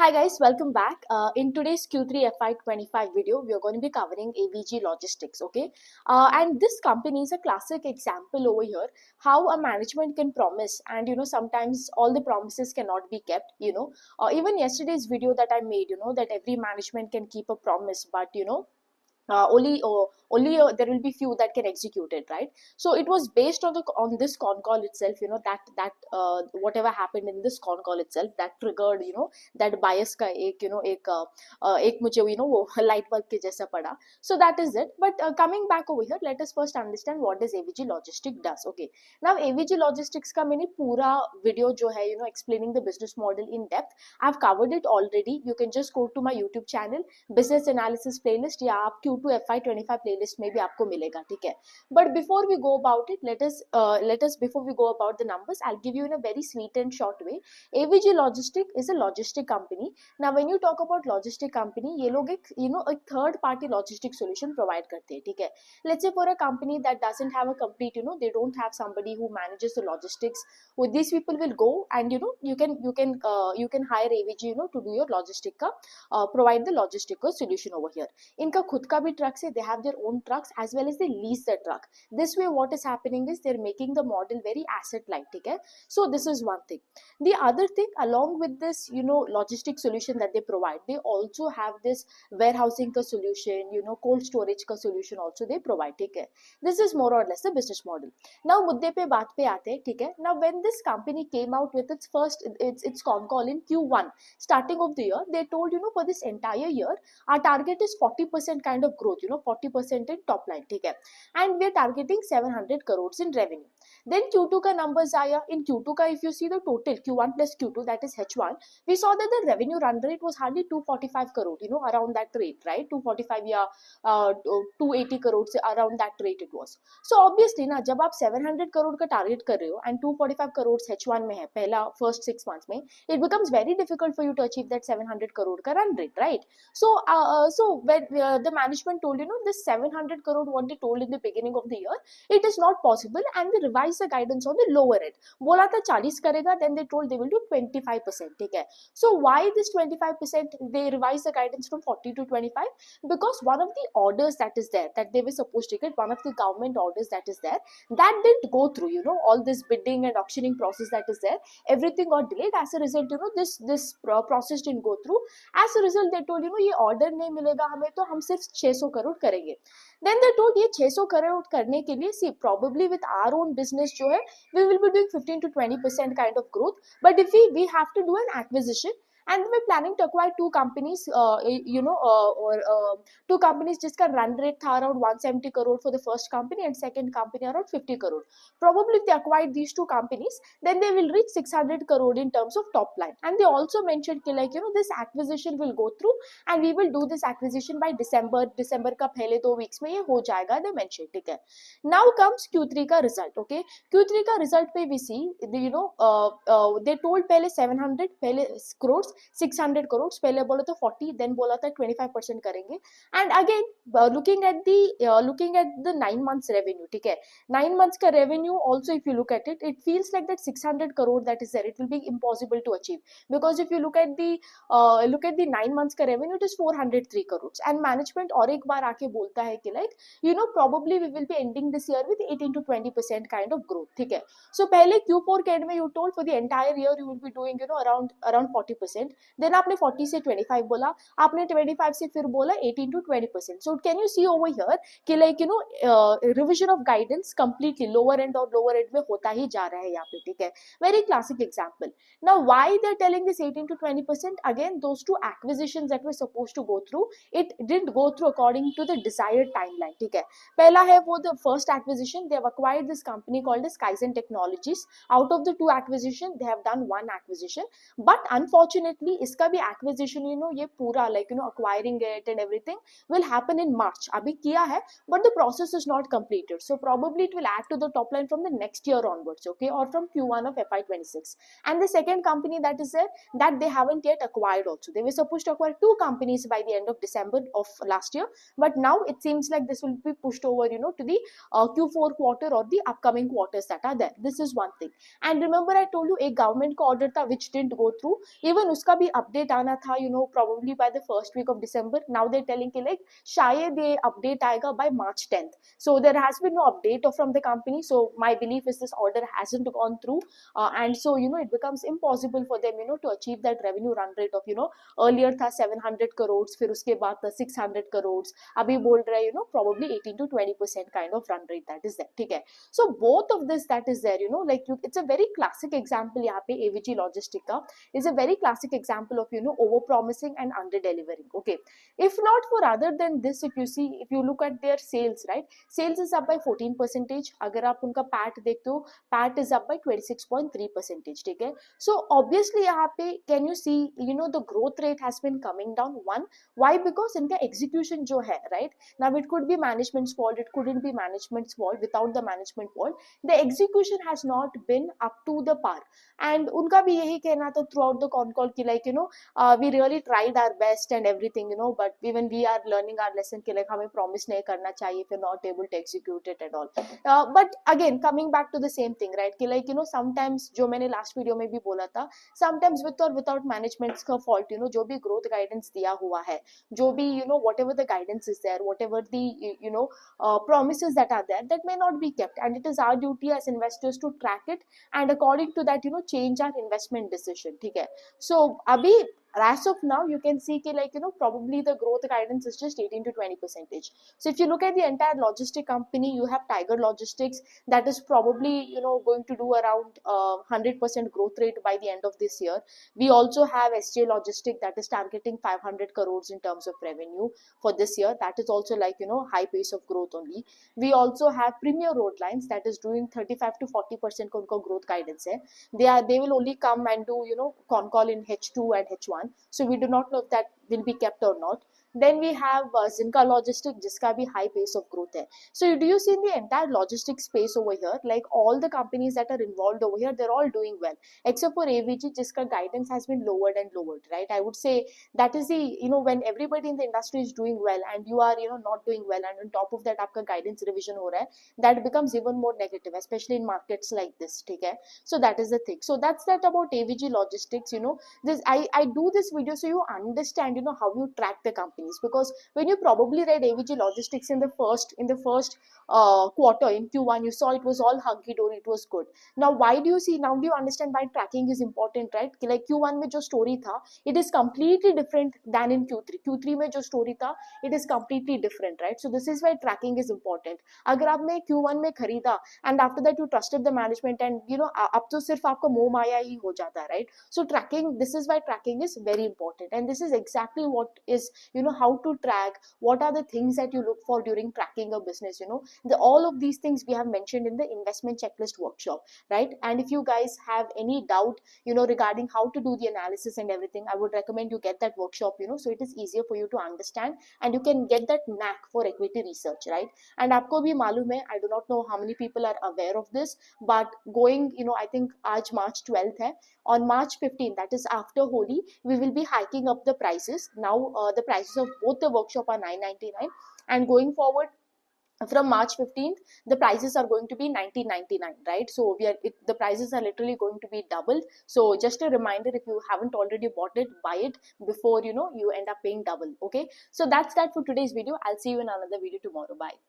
Hi guys, welcome back. In today's Q3FY25 video, we are going to be covering AVG Logistics, okay? And this company is a classic example over here, how a management can promise and, sometimes all the promises cannot be kept, Even yesterday's video that I made, that every management can keep a promise, but, only there will be few that can execute it, right? So it was based on this con call itself, that whatever happened in this con call itself that triggered, that bias का एक मुझे वो light bulb के जैसा पड़ा. So that is it. But coming back over here, let us first understand what does AVG Logistics does. Okay, now AVG Logistics का मैंने पूरा video जो है explaining the business model in depth, I've covered it already. You can just go to my YouTube channel, business analysis playlist, या आप Q2FY25 playlist में भी आपको मिलेगा, ठीक है? But before we go about it, let us before we go about the numbers, I'll give you in a very sweet and short way. AVG Logistics is a logistic company. Now when you talk about logistic company, ये लोग एक a third party logistic solution provide करते हैं, ठीक है? Let's say for a company that doesn't have a complete, they don't have somebody who manages the logistics. With these people will go and you can hire AVG to do your logistic का provide the logistical solution over here. इनका खुद का भी trucks है, they have their own trucks as well as they lease the truck. This way what is happening is they're making the model very asset light, ठीक है? So this is one thing. The other thing, along with this logistic solution that they provide, they also have this warehousing का solution, cold storage का solution also they provide, ठीक है? This is more or less the business model. Now मुद्दे पे बात पे आते हैं, ठीक है? Now when this company came out with its con call in Q1 starting of the year, they told for this entire year our target is 40% kind of growth, 40% in top line, ठीक है? And we are targeting 700 crores in revenue. Then Q2 का numbers आया. In Q2 का, if you see the total Q1 plus Q2, that is H1, we saw that the revenue run rate was hardly 245 crore, around that rate, right? 245 या 280 crore से around that rate it was. So obviously ना, जब आप 700 crore का target कर रहे हो and 245 crore H1 में है पहला first 6 months में, it becomes very difficult for you to achieve that 700 crore का run rate, right? So when the management told this 700 crore what they told in the beginning of the year, it is not possible, and they revised the guidance on the lower end. बोला था 40 करेगा, then they told they will do 25%, ठीक है? So why this 25%? They revised the guidance from 40 to 25 because one of the orders that is there that they were supposed to get, one of the government orders that is there, that didn't go through. All this bidding and auctioning process that is there, everything got delayed. As a result, this process didn't go through. As a result, they told ये order नहीं मिलेगा हमें, तो हम सिर्फ 600 करोड़ करेंगे. Then they told ये 600 करोड़ करने के लिए, see, probably with our own business जो है, we will be doing 15 to 20% kind of growth. But if we have to do an acquisition, and we're planning to acquire two companies, two companies जिसका run rate था around 170 crore for the first company and second company around 50 crore. Probably if they acquired these two companies, then they will reach 600 crore in terms of top line. And they also mentioned कि this acquisition will go through and we will do this acquisition by December का पहले 2 weeks में ये हो जाएगा, they mentioned, ठीक है? Now comes Q3 का result, okay? Q3 का result पे we see, they told पहले 700 पहले crores, 600 crores, पहले बोला था 40, then बोला था 25% करेंगे. And again, looking at the 9 months revenue, ठीक है? 9 months का revenue also, if you look at it, it feels like that 600 crore that is there, it will be impossible to achieve, because if you look at the 9 months का revenue, it is 403 crores. And management और एक बार आके बोलता है कि probably we will be ending this year with 18 to 20% kind of growth, ठीक है? So पहले Q4 के end में you told for the entire year you will be doing around 40%. Then आपने 40 से 25 बोला, आपने 25 से फिर बोला 18 to 20%. So can you see over here कि revision of guidance completely lower end और lower end में होता ही जा रहा है यहाँ पे, ठीक है? Very classic example. Now why they're telling this 18 to 20%? Again, those two acquisitions that were supposed to go through, it didn't go through according to the desired timeline, ठीक है? पहला है वो the first acquisition, they have acquired this company called as Kaizen Technologies. Out of the two acquisition, they have done one acquisition, but unfortunately इसका भी acquisition ये पूरा acquiring it and everything will happen in March. अभी किया है, but the process is not completed, so probably it will add to the top line from the next year onwards, okay, or from Q1 of FY26. And the second company that is there, that they haven't yet acquired also. They were supposed to acquire two companies by the end of December of last year, but now it seems like this will be pushed over to the Q4 quarter or the upcoming quarters that are there. This is one thing. And remember I told you a government order था which didn't go through, even उसका भी update आना था, probably by the first week of December. Now they're telling कि like शायद ये update आएगा by March 10th. So there has been no update from the company. So my belief is this order hasn't gone through, and so it becomes impossible for them to achieve that revenue run rate of earlier था 700 crores, फिर उसके बाद था 600 crores, अभी बोल रहे हैं probably 18 to 20% kind of run rate that is there. ठीक है. So both of this that is there, like it's a very classic example यहाँ पे AVG Logistics का is a very classic example of over promising and under delivering. Okay, if not for other than this, if you see, if you look at their sales, right, sales is up by 14%. अगर आप उनका PAT देखते हो, PAT is up by 26.3%. ठीक है. So obviously यहाँ पे can you see the growth rate has been coming down. One, why? Because इनका execution जो है, right, now it could be management's fault, it couldn't be management's fault. Without the management fault, the execution has not been up to the par. And उनका भी यही कहना था throughout the con call कि like we really tried our best and everything, but even we are learning our lesson कि like हमें promise नहीं करना चाहिए if you're not able to execute it and all. But again coming back to the same thing, right, कि like sometimes जो मैंने last video में भी बोला था, sometimes with or without management's का fault, जो भी growth guidance दिया हुआ है, जो भी whatever the guidance is there, whatever the promises that are there, that may not be kept, and it is our duty as investors to track it and according to that change our investment decision. ठीक है. So अभी as of now you can see कि like probably the growth guidance is just 18 to 20%. So if you look at the entire logistic company, you have Tiger Logistics that is probably going to do around 100% growth rate by the end of this year. We also have SJ Logistics that is targeting 500 crores in terms of revenue for this year. That is also like high pace of growth only. We also have Premier Road Lines that is doing 35 to 40% का उनका growth guidance है. They will only come and do con call in H2 and H1. So we do not know if that will be kept or not. Then we have Zinka Logistics जिसका भी high pace of growth है. So do you see in the entire logistics space over here, like all the companies that are involved over here, they're all doing well except for AVG जिसका guidance has been lowered and lowered, right? I would say that is the when everybody in the industry is doing well and you are not doing well, and on top of that आपका guidance revision हो रहा है, that becomes even more negative, especially in markets like this. ठीक है. So that is the thing. So that's that about AVG Logistics. This I do this video so you understand how you track the companies, because when you probably read AVG Logistics in the first quarter in Q1, you saw it was all hunky dory, it was good. Now why do you see, now do you understand why tracking is important, right? Like Q1 में जो story था, it is completely different than in Q3 में जो story था, it is completely different, right? So this is why tracking is important. अगर आपने Q1 में खरीदा and after that you trusted the management and अब तो सिर्फ आपका मोह माया ही हो जाता है, right? So tracking, this is why tracking is very important, and this is exactly what is how to track, what are the things that you look for during tracking a business. All of these things we have mentioned in the investment checklist workshop, right? And if you guys have any doubt regarding how to do the analysis and everything, I would recommend you get that workshop, so it is easier for you to understand and you can get that knack for equity research, right? And आपको भी मालूम है, I do not know how many people are aware of this, but going I think आज March 12th है, on March 15th, that is after Holi, we will be hiking up the prices. Now the prices of both the workshop are 999, and going forward from March 15th, the prices are going to be 1999, right? So the prices are literally going to be doubled. So just a reminder, if you haven't already bought it, buy it before you end up paying double. Okay, so that's that for today's video. I'll see you in another video tomorrow. Bye.